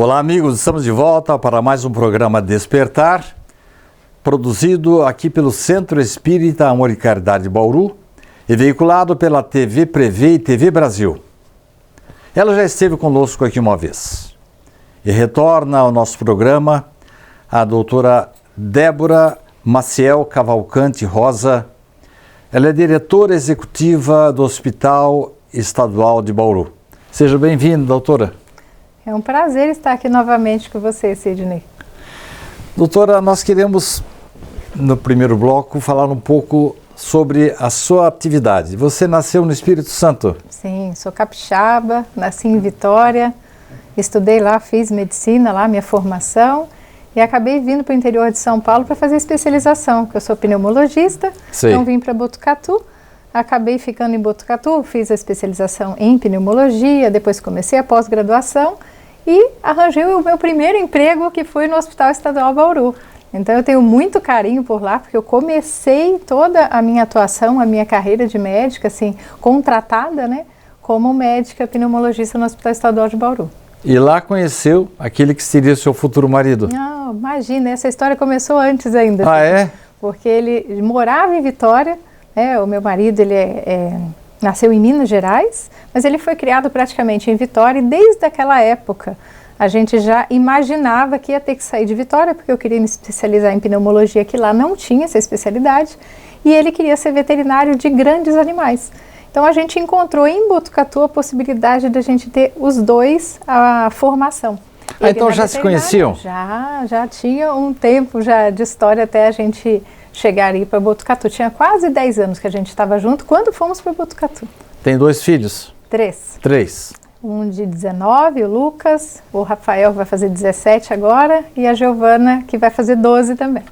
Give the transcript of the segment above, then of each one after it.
Olá, amigos, estamos de volta para mais um programa Despertar, produzido aqui pelo Centro Espírita Amor e Caridade de Bauru e veiculado pela TV Prevê e TV Brasil. Ela já esteve conosco aqui uma vez e retorna ao nosso programa a doutora Débora Maciel Cavalcante Rosa. Ela é diretora executiva do Hospital Estadual de Bauru. Seja bem-vinda, doutora. É um prazer estar aqui novamente com você, Sidney. Doutora, nós queremos, no primeiro bloco, falar um pouco sobre a sua atividade. Você nasceu no Espírito Santo? Sim, sou capixaba, nasci em Vitória, estudei lá, fiz medicina lá, minha formação, e acabei vindo para o interior de São Paulo para fazer especialização, porque eu sou pneumologista, então vim para Botucatu. Acabei ficando em Botucatu, fiz a especialização em pneumologia, depois comecei a pós-graduação e arranjei o meu primeiro emprego, que foi no Hospital Estadual Bauru. Então eu tenho muito carinho por lá, porque eu comecei toda a minha atuação, a minha carreira de médica, assim, contratada, né, como médica pneumologista no Hospital Estadual de Bauru. E lá conheceu aquele que seria seu futuro marido? Não, imagina, essa história começou antes ainda. Ah, é? Porque ele morava em Vitória. O meu marido, ele nasceu em Minas Gerais, mas ele foi criado praticamente em Vitória e desde aquela época a gente já imaginava que ia ter que sair de Vitória, porque eu queria me especializar em pneumologia, que lá não tinha essa especialidade, e ele queria ser veterinário de grandes animais. Então a gente encontrou em Botucatu a possibilidade de a gente ter os dois a formação. Então já se conheciam? Já tinha um tempo já de história até a gente chegar aí para Botucatu. Tinha quase 10 anos que a gente estava junto quando fomos para Botucatu. Tem 2 filhos? 3. 3. Um de 19, o Lucas, o Rafael vai fazer 17 agora e a Giovana que vai fazer 12 também.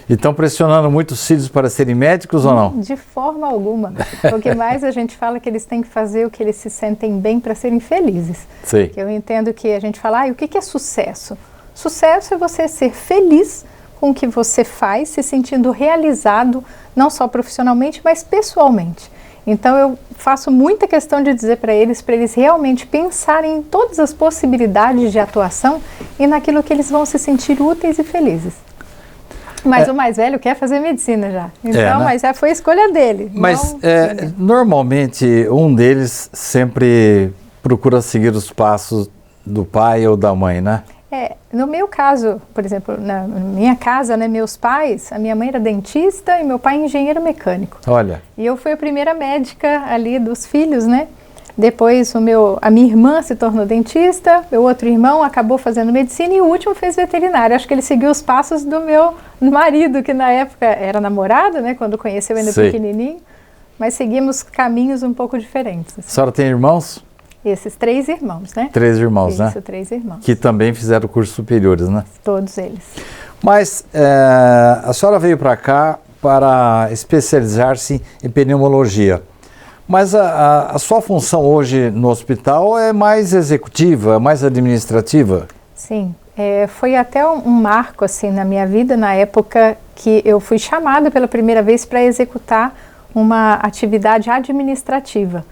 E estão pressionando muito os filhos para serem médicos ou não? De forma alguma. O que mais a gente fala é que eles têm que fazer o que eles se sentem bem para serem felizes. Sim. Eu entendo que a gente fala, o que é sucesso? Sucesso é você ser feliz com o que você faz, se sentindo realizado, não só profissionalmente, mas pessoalmente. Então eu faço muita questão de dizer para eles realmente pensarem em todas as possibilidades de atuação e naquilo que eles vão se sentir úteis e felizes. Mas o mais velho quer fazer medicina já, então, né? Mas já foi a escolha dele. Mas normalmente um deles sempre procura seguir os passos do pai ou da mãe, né? No meu caso, por exemplo, na minha casa, né, meus pais, a minha mãe era dentista e meu pai engenheiro mecânico. Olha. E eu fui a primeira médica ali dos filhos, né? Depois a minha irmã se tornou dentista, meu outro irmão acabou fazendo medicina e o último fez veterinário. Acho que ele seguiu os passos do meu marido, que na época era namorado, né? Quando conheceu ainda pequenininho. Mas seguimos caminhos um pouco diferentes. Assim. A senhora tem irmãos? Esses 3 irmãos, né? 3 irmãos, né? Isso, 3 irmãos. Que também fizeram cursos superiores, né? Todos eles. Mas a senhora veio para cá para especializar-se em pneumologia. Mas a sua função hoje no hospital é mais executiva, mais administrativa? Sim, foi até um marco assim na minha vida, na época que eu fui chamada pela primeira vez para executar uma atividade administrativa.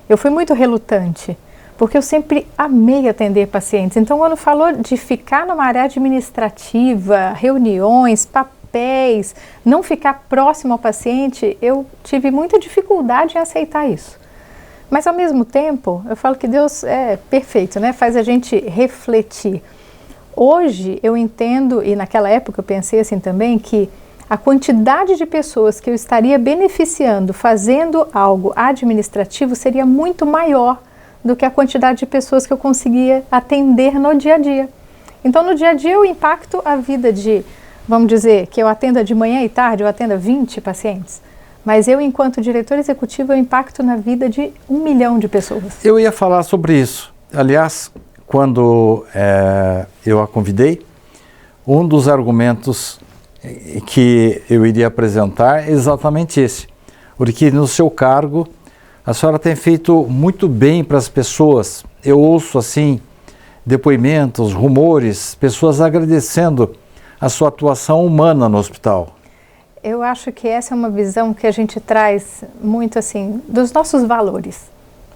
Eu fui muito relutante, porque eu sempre amei atender pacientes. Então, quando falou de ficar numa área administrativa, reuniões, papéis, não ficar próximo ao paciente, eu tive muita dificuldade em aceitar isso. Mas, ao mesmo tempo, eu falo que Deus é perfeito, né? Faz a gente refletir. Hoje, eu entendo, e naquela época eu pensei assim também, que a quantidade de pessoas que eu estaria beneficiando fazendo algo administrativo seria muito maior do que a quantidade de pessoas que eu conseguia atender no dia a dia. Então, no dia a dia, eu impacto a vida de, vamos dizer, que eu atenda de manhã e tarde, eu atenda 20 pacientes. Mas eu, enquanto diretor executivo, eu impacto na vida de 1 milhão de pessoas. Eu ia falar sobre isso. Aliás, quando eu a convidei, um dos argumentos que eu iria apresentar é exatamente esse. Porque no seu cargo, a senhora tem feito muito bem para as pessoas. Eu ouço assim depoimentos, rumores, pessoas agradecendo a sua atuação humana no hospital. Eu acho que essa é uma visão que a gente traz muito assim dos nossos valores.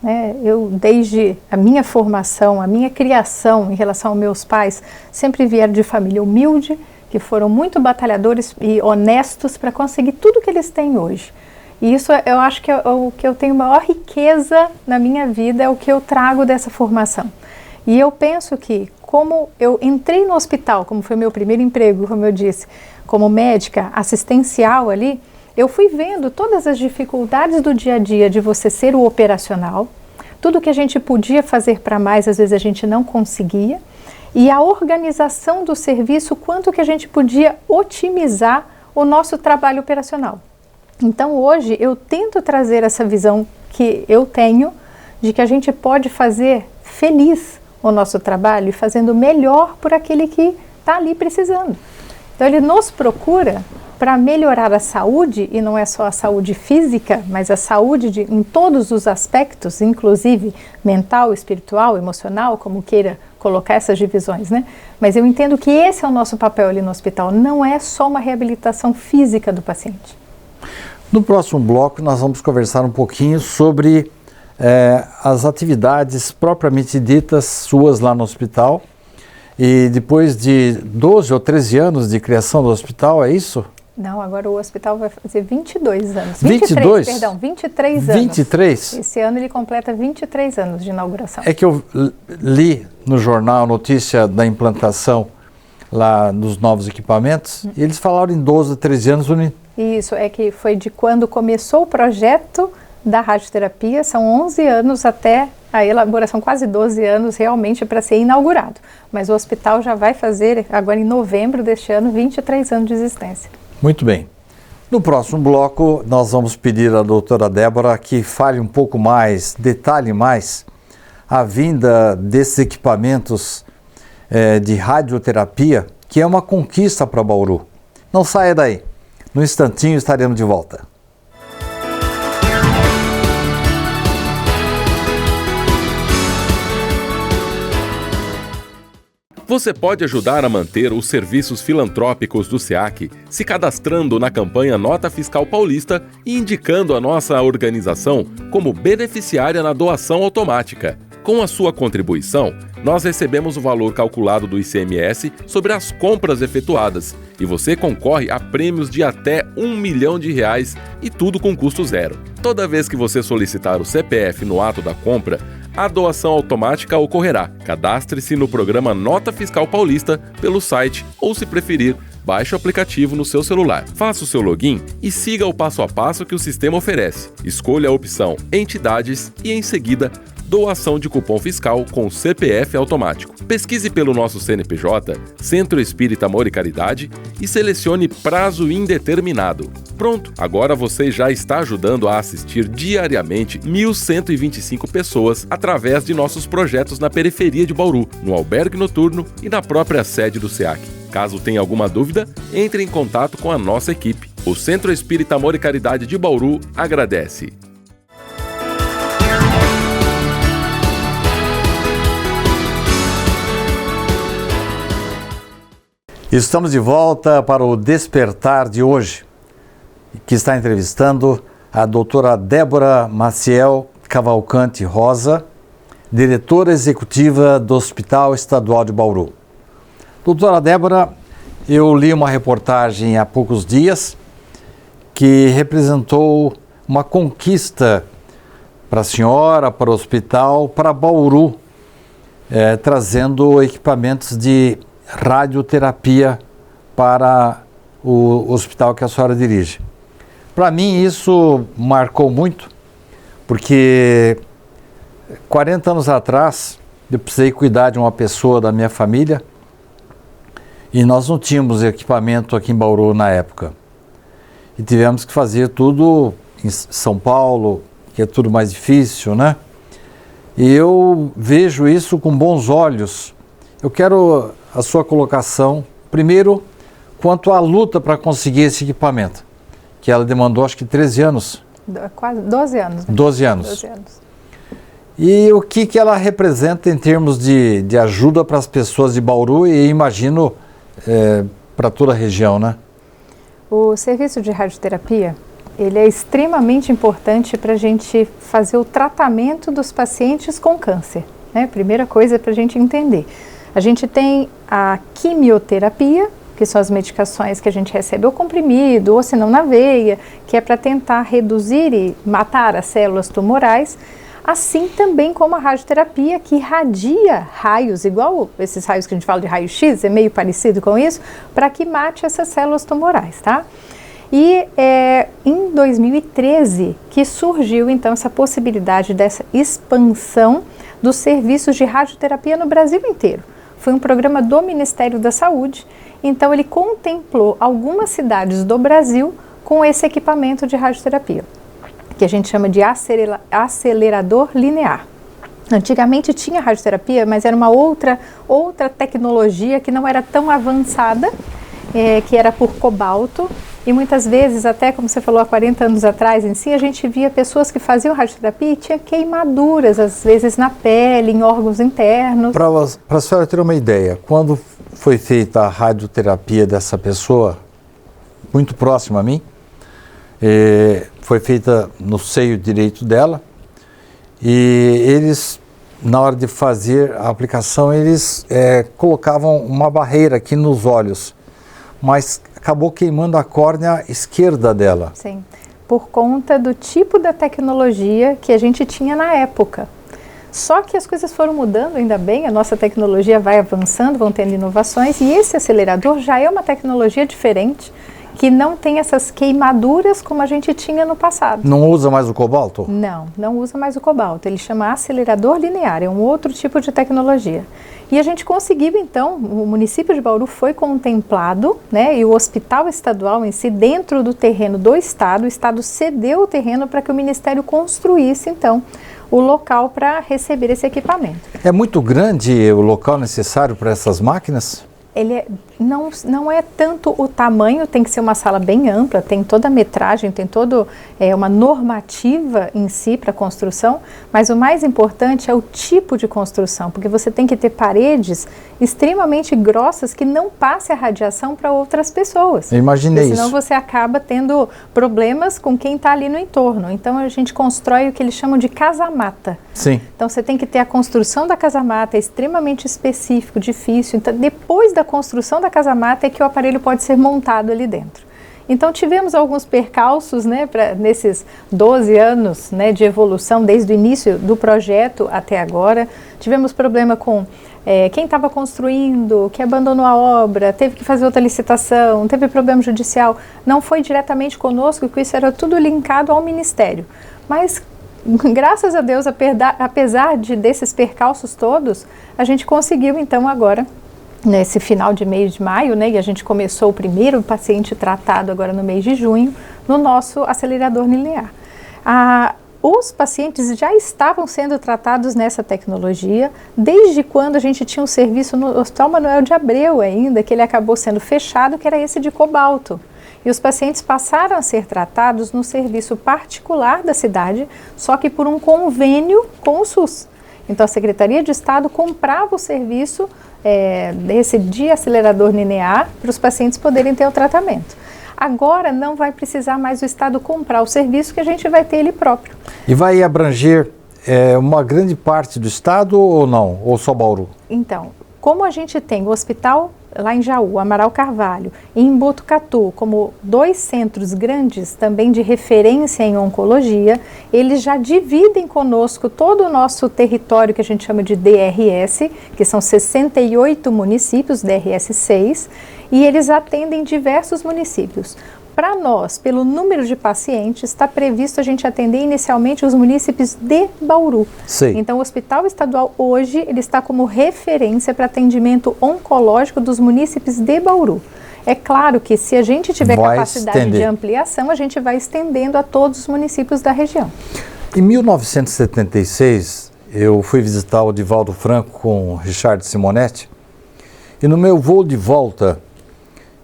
né? Eu, desde a minha formação, a minha criação em relação aos meus pais, sempre vieram de família humilde, que foram muito batalhadores e honestos para conseguir tudo que eles têm hoje. E isso eu acho que é o que eu tenho maior riqueza na minha vida, é o que eu trago dessa formação. E eu penso que, como eu entrei no hospital, como foi meu primeiro emprego, como eu disse, como médica assistencial ali, eu fui vendo todas as dificuldades do dia a dia de você ser o operacional, tudo que a gente podia fazer para mais, às vezes a gente não conseguia, e a organização do serviço, quanto que a gente podia otimizar o nosso trabalho operacional. Então hoje eu tento trazer essa visão que eu tenho de que a gente pode fazer feliz o nosso trabalho e fazendo melhor por aquele que está ali precisando. Então ele nos procura para melhorar a saúde, e não é só a saúde física, mas a saúde em todos os aspectos, inclusive mental, espiritual, emocional, como queira colocar essas divisões, né? Mas eu entendo que esse é o nosso papel ali no hospital, não é só uma reabilitação física do paciente. No próximo bloco nós vamos conversar um pouquinho sobre as atividades propriamente ditas suas lá no hospital, e depois de 12 ou 13 anos de criação do hospital, é isso? Não, agora o hospital vai fazer 22 anos. 22? Perdão, 23 anos. 23? Esse ano ele completa 23 anos de inauguração. É que eu li no jornal a notícia da implantação lá dos novos equipamentos, e eles falaram em 12, 13 anos. Isso, é que foi de quando começou o projeto da radioterapia, são 11 anos até a elaboração, quase 12 anos realmente para ser inaugurado. Mas o hospital já vai fazer, agora em novembro deste ano, 23 anos de existência. Muito bem. No próximo bloco, nós vamos pedir à doutora Débora que fale um pouco mais, detalhe mais a vinda desses equipamentos de radioterapia, que é uma conquista para Bauru. Não saia daí. No instantinho estaremos de volta. Você pode ajudar a manter os serviços filantrópicos do SEAC se cadastrando na campanha Nota Fiscal Paulista e indicando a nossa organização como beneficiária na doação automática. Com a sua contribuição, nós recebemos o valor calculado do ICMS sobre as compras efetuadas e você concorre a prêmios de até R$1 milhão e tudo com custo zero. Toda vez que você solicitar o CPF no ato da compra, a doação automática ocorrerá. Cadastre-se no programa Nota Fiscal Paulista pelo site ou, se preferir, baixe o aplicativo no seu celular. Faça o seu login e siga o passo a passo que o sistema oferece. Escolha a opção Entidades e, em seguida, Doação de cupom fiscal com CPF automático. Pesquise pelo nosso CNPJ, Centro Espírita Amor e Caridade, e selecione prazo indeterminado. Pronto, agora você já está ajudando a assistir diariamente 1.125 pessoas através de nossos projetos na periferia de Bauru, no albergue noturno e na própria sede do SEAC. Caso tenha alguma dúvida, entre em contato com a nossa equipe. O Centro Espírita Amor e Caridade de Bauru agradece. Estamos de volta para o Despertar de hoje, que está entrevistando a doutora Débora Maciel Cavalcante Rosa, diretora executiva do Hospital Estadual de Bauru. Doutora Débora, eu li uma reportagem há poucos dias que representou uma conquista para a senhora, para o hospital, para Bauru, trazendo equipamentos de radioterapia para o hospital que a senhora dirige. Para mim isso marcou muito, porque 40 anos atrás eu precisei cuidar de uma pessoa da minha família e nós não tínhamos equipamento aqui em Bauru na época. E tivemos que fazer tudo em São Paulo, que é tudo mais difícil, né? E eu vejo isso com bons olhos. Eu quero a sua colocação, primeiro, quanto à luta para conseguir esse equipamento, que ela demandou acho que 13 anos. Quase 12 anos. Né? 12 anos. 12 anos. E o que ela representa em termos de ajuda para as pessoas de Bauru e imagino para toda a região, né? O serviço de radioterapia, ele é extremamente importante para a gente fazer o tratamento dos pacientes com câncer, né? Primeira coisa para a gente entender. A gente tem a quimioterapia, que são as medicações que a gente recebe ou comprimido, ou se não na veia, que é para tentar reduzir e matar as células tumorais, assim também como a radioterapia, que irradia raios, igual esses raios que a gente fala de raio-x, é meio parecido com isso, para que mate essas células tumorais, tá? E em 2013 que surgiu então essa possibilidade dessa expansão dos serviços de radioterapia no Brasil inteiro. Foi um programa do Ministério da Saúde, então ele contemplou algumas cidades do Brasil com esse equipamento de radioterapia, que a gente chama de acelerador linear. Antigamente tinha radioterapia, mas era uma outra tecnologia que não era tão avançada, que era por cobalto, e muitas vezes, até como você falou, há 40 anos atrás em si, a gente via pessoas que faziam radioterapia e tinha queimaduras, às vezes na pele, em órgãos internos. Para a senhora ter uma ideia, quando foi feita a radioterapia dessa pessoa, muito próxima a mim, foi feita no seio direito dela, e eles, na hora de fazer a aplicação, eles colocavam uma barreira aqui nos olhos, mas acabou queimando a córnea esquerda dela. Sim, por conta do tipo da tecnologia que a gente tinha na época. Só que as coisas foram mudando, ainda bem, a nossa tecnologia vai avançando, vão tendo inovações, e esse acelerador já é uma tecnologia diferente, que não tem essas queimaduras como a gente tinha no passado. Não usa mais o cobalto? Não, não usa mais o cobalto. Ele chama acelerador linear, é um outro tipo de tecnologia. E a gente conseguiu, então, o município de Bauru foi contemplado, né, e o hospital estadual em si, dentro do terreno do Estado, o Estado cedeu o terreno para que o Ministério construísse, então, o local para receber esse equipamento. É muito grande o local necessário para essas máquinas? Ele não é tanto o tamanho, tem que ser uma sala bem ampla, tem toda a metragem, tem toda uma normativa em si para construção, mas o mais importante é o tipo de construção, porque você tem que ter paredes extremamente grossas que não passem a radiação para outras pessoas. Eu imaginei isso. Senão você acaba tendo problemas com quem está ali no entorno. Então a gente constrói o que eles chamam de casa-mata. Sim. Então você tem que ter a construção da casa-mata, é extremamente específico, difícil. Então depois da construção da casa-mata é que o aparelho pode ser montado ali dentro. Então tivemos alguns percalços, né, nesses 12 anos, né, de evolução, desde o início do projeto até agora. Tivemos problema com quem estava construindo, que abandonou a obra, teve que fazer outra licitação, teve problema judicial. Não foi diretamente conosco, porque isso era tudo linkado ao Ministério. Mas graças a Deus, apesar desses percalços todos, a gente conseguiu então agora, nesse final de mês de maio, né, e a gente começou o primeiro paciente tratado agora no mês de junho, no nosso acelerador linear. Os pacientes já estavam sendo tratados nessa tecnologia, desde quando a gente tinha um serviço no Hospital Manuel de Abreu ainda, que ele acabou sendo fechado, que era esse de cobalto. E os pacientes passaram a ser tratados no serviço particular da cidade, só que por um convênio com o SUS. Então a Secretaria de Estado comprava o serviço desse de acelerador linear para os pacientes poderem ter o tratamento. Agora não vai precisar mais o Estado comprar o serviço, que a gente vai ter ele próprio. E vai abranger uma grande parte do Estado ou não? Ou só Bauru? Então, como a gente tem o hospital lá em Jaú, Amaral Carvalho, e em Botucatu, como 2 centros grandes também de referência em oncologia, eles já dividem conosco todo o nosso território que a gente chama de DRS, que são 68 municípios, DRS 6, e eles atendem diversos municípios. Para nós, pelo número de pacientes, está previsto a gente atender inicialmente os munícipes de Bauru. Sei. Então, o Hospital Estadual hoje ele está como referência para atendimento oncológico dos munícipes de Bauru. É claro que se a gente tiver capacidade de ampliação, a gente vai estendendo a todos os municípios da região. Em 1976, eu fui visitar o Divaldo Franco com o Richard Simonetti, e no meu voo de volta,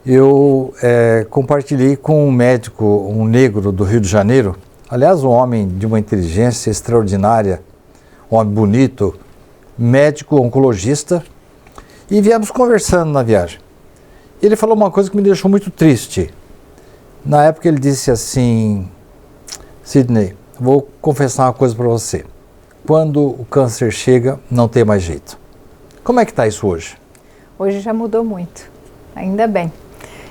eu compartilhei com um médico, um negro do Rio de Janeiro, aliás, um homem de uma inteligência extraordinária, um homem bonito, médico oncologista, e viemos conversando na viagem. Ele falou uma coisa que me deixou muito triste. Na época ele disse assim, Sidney, vou confessar uma coisa para você. Quando o câncer chega, não tem mais jeito. Como é que está isso hoje? Hoje já mudou muito, ainda bem.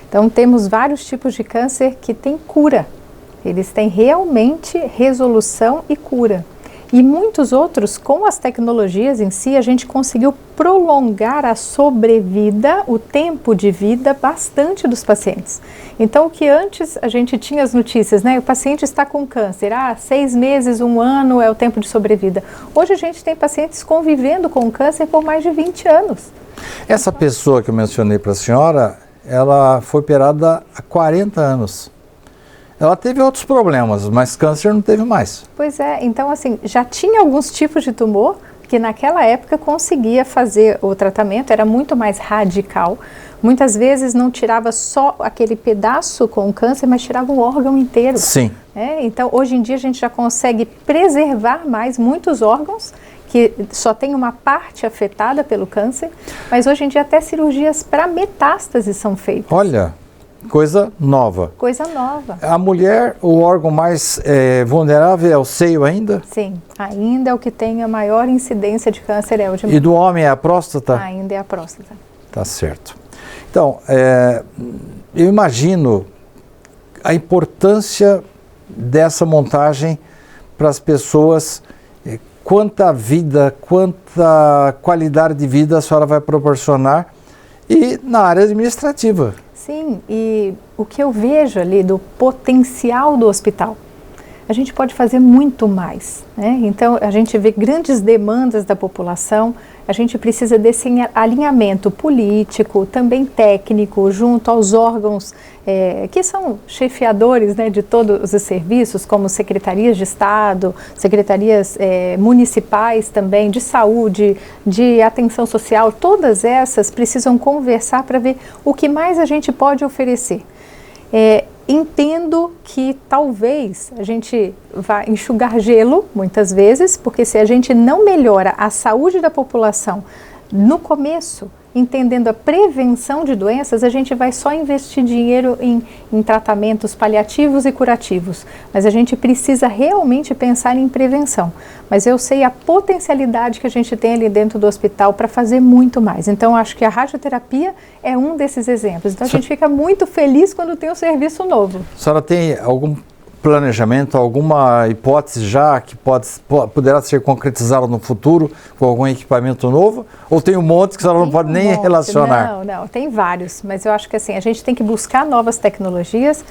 Então temos vários tipos de câncer que têm cura. Eles têm realmente resolução e cura. E muitos outros, com as tecnologias em si, a gente conseguiu prolongar a sobrevida, o tempo de vida bastante dos pacientes. Então, o que antes a gente tinha as notícias, né? O paciente está com câncer, 6 meses, 1 ano é o tempo de sobrevida. Hoje a gente tem pacientes convivendo com o câncer por mais de 20 anos. Essa pessoa que eu mencionei para a senhora, ela foi operada há 40 anos. Ela teve outros problemas, mas câncer não teve mais. Pois é, então assim, já tinha alguns tipos de tumor que naquela época conseguia fazer o tratamento, era muito mais radical. Muitas vezes não tirava só aquele pedaço com o câncer, mas tirava um órgão inteiro. Sim. Então, hoje em dia a gente já consegue preservar mais muitos órgãos que só tem uma parte afetada pelo câncer, mas hoje em dia até cirurgias para metástase são feitas. Olha, coisa nova. Coisa nova. A mulher, o órgão mais vulnerável é o seio ainda? Sim, ainda é o que tem a maior incidência de câncer é o de mama. E do homem é a próstata? Ainda é a próstata. Tá certo. Então, eu imagino a importância dessa montagem para as pessoas, quanta vida, quanta qualidade de vida a senhora vai proporcionar e na área administrativa. Sim, e o que eu vejo ali do potencial do hospital, a gente pode fazer muito mais, né? Então, a gente vê grandes demandas da população, a gente precisa desse alinhamento político, também técnico, junto aos órgãos que são chefiadores, né, de todos os serviços, como secretarias de Estado, secretarias municipais também, de saúde, de atenção social, todas essas precisam conversar para ver o que mais a gente pode oferecer. Entendo que talvez a gente vá enxugar gelo, muitas vezes, porque se a gente não melhora a saúde da população no começo, entendendo a prevenção de doenças, a gente vai só investir dinheiro em tratamentos paliativos e curativos. Mas a gente precisa realmente pensar em prevenção. Mas eu sei a potencialidade que a gente tem ali dentro do hospital para fazer muito mais. Então, acho que a radioterapia é um desses exemplos. Então, a gente fica muito feliz quando tem um serviço novo. A senhora tem algum planejamento, alguma hipótese já que poderá ser concretizada no futuro com algum equipamento novo? Ou tem um monte que a senhora não pode nem relacionar? Não, tem vários, mas eu acho que assim, a gente tem que buscar novas tecnologias,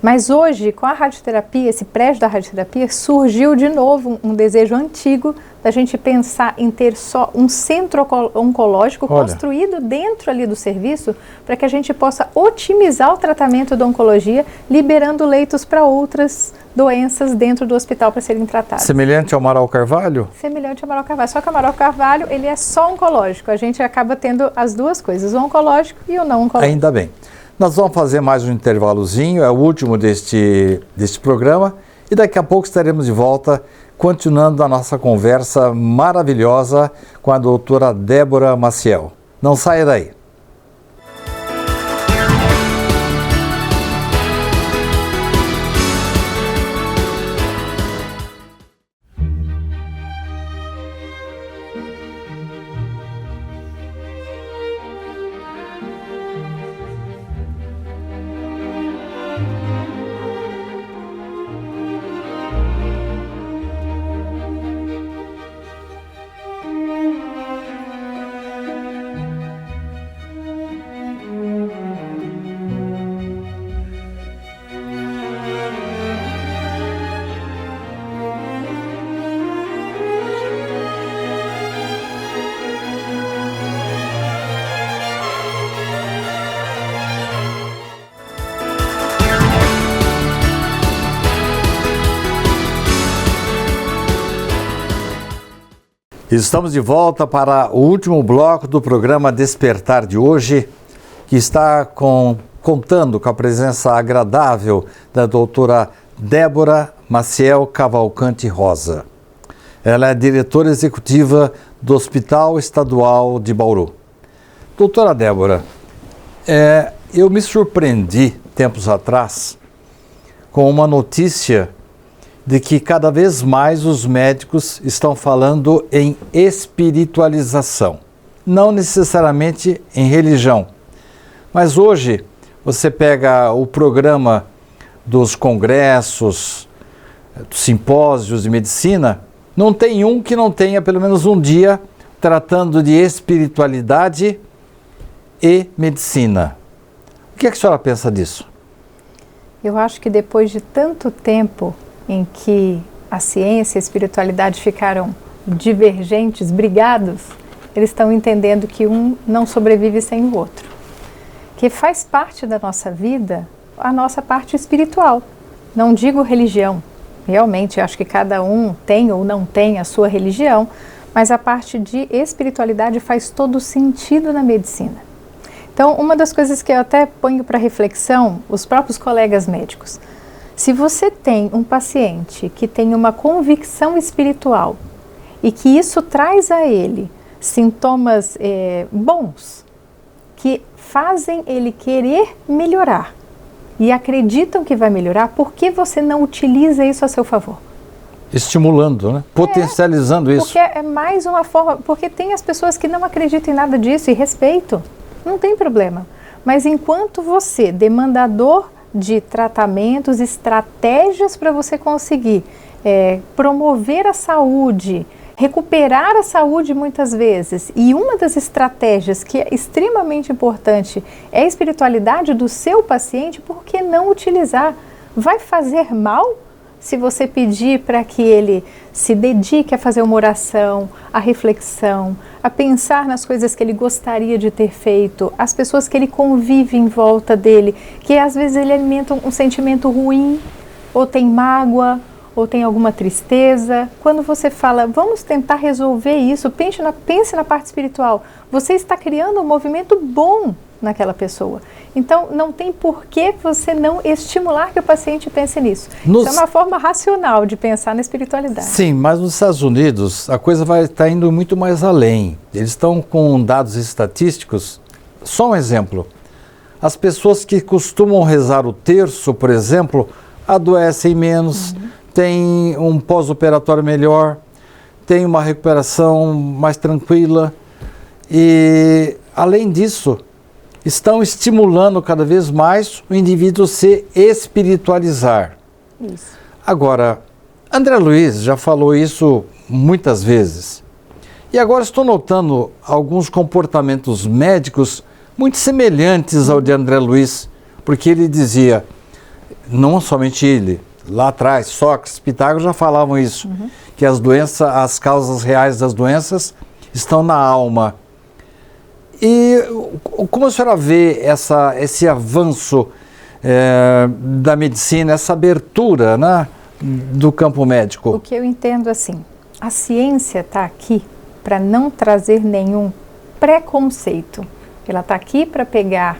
mas hoje, com a radioterapia, esse prédio da radioterapia, surgiu de novo um desejo antigo da gente pensar em ter só um centro oncológico construído dentro ali do serviço, para que a gente possa otimizar o tratamento da oncologia, liberando leitos para outras doenças dentro do hospital para serem tratadas. Semelhante ao Amaral Carvalho? Semelhante ao Amaral Carvalho, só que o Amaral Carvalho, ele é só oncológico, a gente acaba tendo as duas coisas, o oncológico e o não oncológico. Ainda bem. Nós vamos fazer mais um intervalozinho, é o último deste programa, e daqui a pouco estaremos de volta, continuando a nossa conversa maravilhosa com a doutora Débora Maciel. Não saia daí. Estamos de volta para o último bloco do programa Despertar de hoje, que está contando com a presença agradável da doutora Débora Maciel Cavalcante Rosa. Ela é diretora executiva do Hospital Estadual de Bauru. Doutora Débora, eu me surpreendi tempos atrás com uma notícia de que cada vez mais os médicos estão falando em espiritualização, não necessariamente em religião. Mas hoje você pega o programa dos congressos, dos simpósios de medicina, não tem um que não tenha pelo menos um dia tratando de espiritualidade e medicina. O que é que a senhora pensa disso? Eu acho que depois de tanto tempo em que a ciência e a espiritualidade ficaram divergentes, brigados, eles estão entendendo que um não sobrevive sem o outro. Que faz parte da nossa vida a nossa parte espiritual. Não digo religião. Realmente, acho que cada um tem ou não tem a sua religião, mas a parte de espiritualidade faz todo sentido na medicina. Então, uma das coisas que eu até ponho para reflexão, os próprios colegas médicos, se você tem um paciente que tem uma convicção espiritual e que isso traz a ele sintomas bons, que fazem ele querer melhorar e acreditam que vai melhorar, por que você não utiliza isso a seu favor? Estimulando, né? Potencializando isso. Porque é mais uma forma, porque tem as pessoas que não acreditam em nada disso e respeito, não tem problema. Mas enquanto você, demandador de tratamentos, estratégias para você conseguir promover a saúde, recuperar a saúde muitas vezes, e uma das estratégias que é extremamente importante é a espiritualidade do seu paciente, por que não utilizar? Vai fazer mal se você pedir para que ele se dedique a fazer uma oração, a reflexão, a pensar nas coisas que ele gostaria de ter feito, as pessoas que ele convive em volta dele, que às vezes ele alimenta um sentimento ruim, ou tem mágoa, ou tem alguma tristeza. Quando você fala, vamos tentar resolver isso, pense na parte espiritual, você está criando um movimento bom naquela pessoa. Então, não tem por que você não estimular que o paciente pense nisso. Isso é uma forma racional de pensar na espiritualidade. Sim, mas nos Estados Unidos a coisa vai estar indo muito mais além. Eles estão com dados estatísticos. Só um exemplo. As pessoas que costumam rezar o terço, por exemplo, adoecem menos, têm um pós-operatório melhor, têm uma recuperação mais tranquila e, além disso, estão estimulando cada vez mais o indivíduo se espiritualizar. Isso. Agora, André Luiz já falou isso muitas vezes. E agora estou notando alguns comportamentos médicos muito semelhantes ao de André Luiz, porque ele dizia, não somente ele, lá atrás, Sócrates, Pitágoras já falavam isso, que as doenças, as causas reais das doenças estão na alma. E como a senhora vê esse avanço da medicina, essa abertura, né, do campo médico? O que eu entendo assim, a ciência está aqui para não trazer nenhum preconceito. Ela está aqui para pegar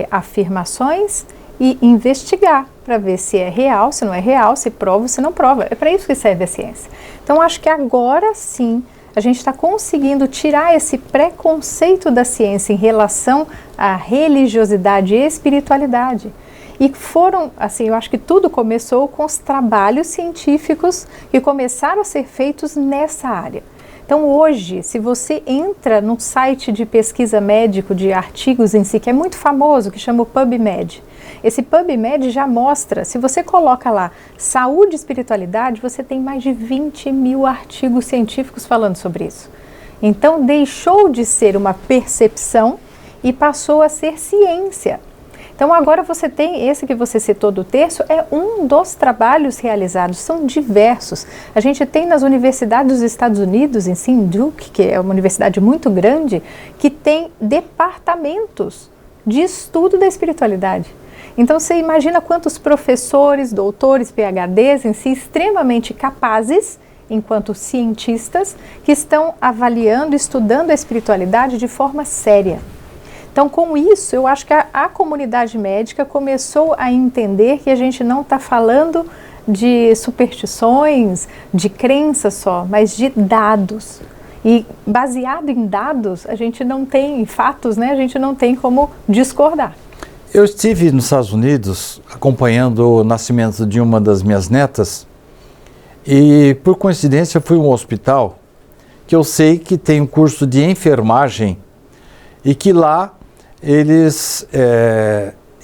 afirmações e investigar para ver se é real, se não é real, se prova, se não prova. É para isso que serve a ciência. Então, acho que agora sim a gente está conseguindo tirar esse preconceito da ciência em relação à religiosidade e espiritualidade. E foram, assim, eu acho que tudo começou com os trabalhos científicos que começaram a ser feitos nessa área. Então hoje, se você entra num site de pesquisa médico, de artigos em si, que é muito famoso, que chama o PubMed, esse PubMed já mostra, se você coloca lá saúde e espiritualidade, você tem mais de 20 mil artigos científicos falando sobre isso. Então deixou de ser uma percepção e passou a ser ciência. Então agora você tem, esse que você citou do terço, é um dos trabalhos realizados, são diversos. A gente tem nas universidades dos Estados Unidos, em St. Duke, que é uma universidade muito grande, que tem departamentos de estudo da espiritualidade. Então você imagina quantos professores, doutores, PhDs em si, extremamente capazes, enquanto cientistas, que estão avaliando, estudando a espiritualidade de forma séria. Então, com isso, eu acho que a comunidade médica começou a entender que a gente não está falando de superstições, de crenças só, mas de dados. E baseado em dados, a gente não tem fatos, né? A gente não tem como discordar. Eu estive nos Estados Unidos acompanhando o nascimento de uma das minhas netas E por coincidência eu fui a um hospital que eu sei que tem um curso de enfermagem e que lá eles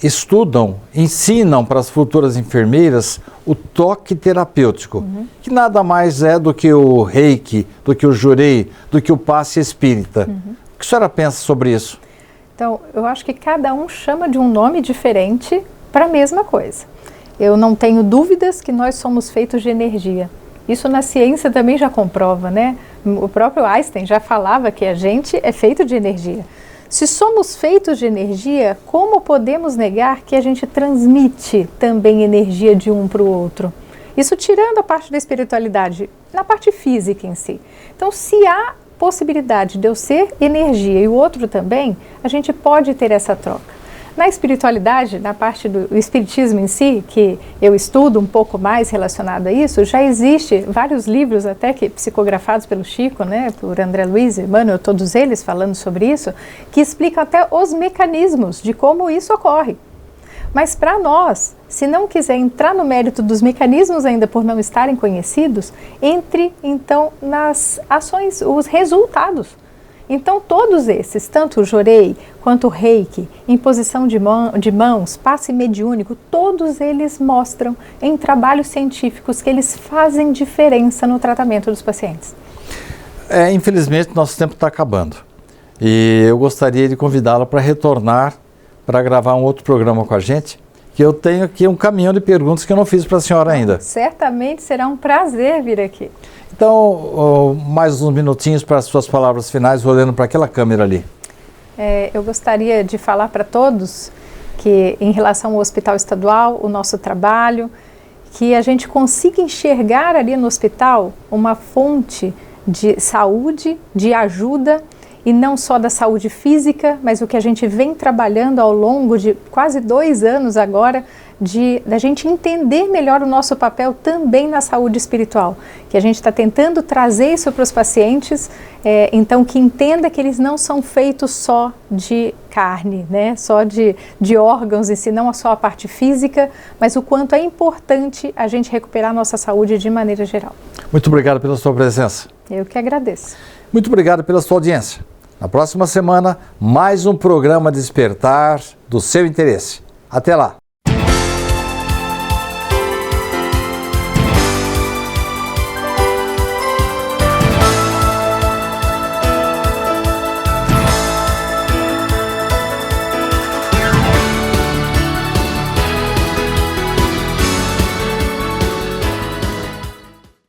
estudam, ensinam para as futuras enfermeiras o toque terapêutico, que nada mais é do que o reiki, do que o jurei, do que o passe espírita. O que a senhora pensa sobre isso? Então, eu acho que cada um chama de um nome diferente para a mesma coisa. Eu não tenho dúvidas que nós somos feitos de energia. Isso na ciência também já comprova, né? O próprio Einstein já falava que a gente é feito de energia. Se somos feitos de energia, como podemos negar que a gente transmite também energia de um para o outro? Isso tirando a parte da espiritualidade, na parte física em si. Então, se há possibilidade de eu ser energia e o outro também, a gente pode ter essa troca. Na espiritualidade, na parte do espiritismo em si, que eu estudo um pouco mais relacionado a isso, já existe vários livros até que psicografados pelo Chico, né, por André Luiz, Emmanuel, todos eles falando sobre isso, que explicam até os mecanismos de como isso ocorre. Mas para nós, se não quiser entrar no mérito dos mecanismos ainda por não estarem conhecidos, entre então nas ações, os resultados. Então todos esses, tanto o jorei quanto o reiki, imposição de mãos, passe mediúnico, todos eles mostram em trabalhos científicos que eles fazem diferença no tratamento dos pacientes. Infelizmente nosso tempo está acabando e eu gostaria de convidá-la para retornar para gravar um outro programa com a gente, que eu tenho aqui um caminhão de perguntas que eu não fiz para a senhora ainda. Certamente será um prazer vir aqui. Então, mais uns minutinhos para as suas palavras finais, olhando para aquela câmera ali. Eu gostaria de falar para todos que, em relação ao Hospital Estadual, o nosso trabalho, que a gente consiga enxergar ali no hospital uma fonte de saúde, de ajuda, e não só da saúde física, mas o que a gente vem trabalhando ao longo de quase 2 anos agora, da gente entender melhor o nosso papel também na saúde espiritual, que a gente está tentando trazer isso para os pacientes, então que entenda que eles não são feitos só de carne, né? Só de órgãos em si, não só a parte física, mas o quanto é importante a gente recuperar a nossa saúde de maneira geral. Muito obrigado pela sua presença. Eu que agradeço. Muito obrigado pela sua audiência. Na próxima semana, mais um programa Despertar do seu interesse. Até lá!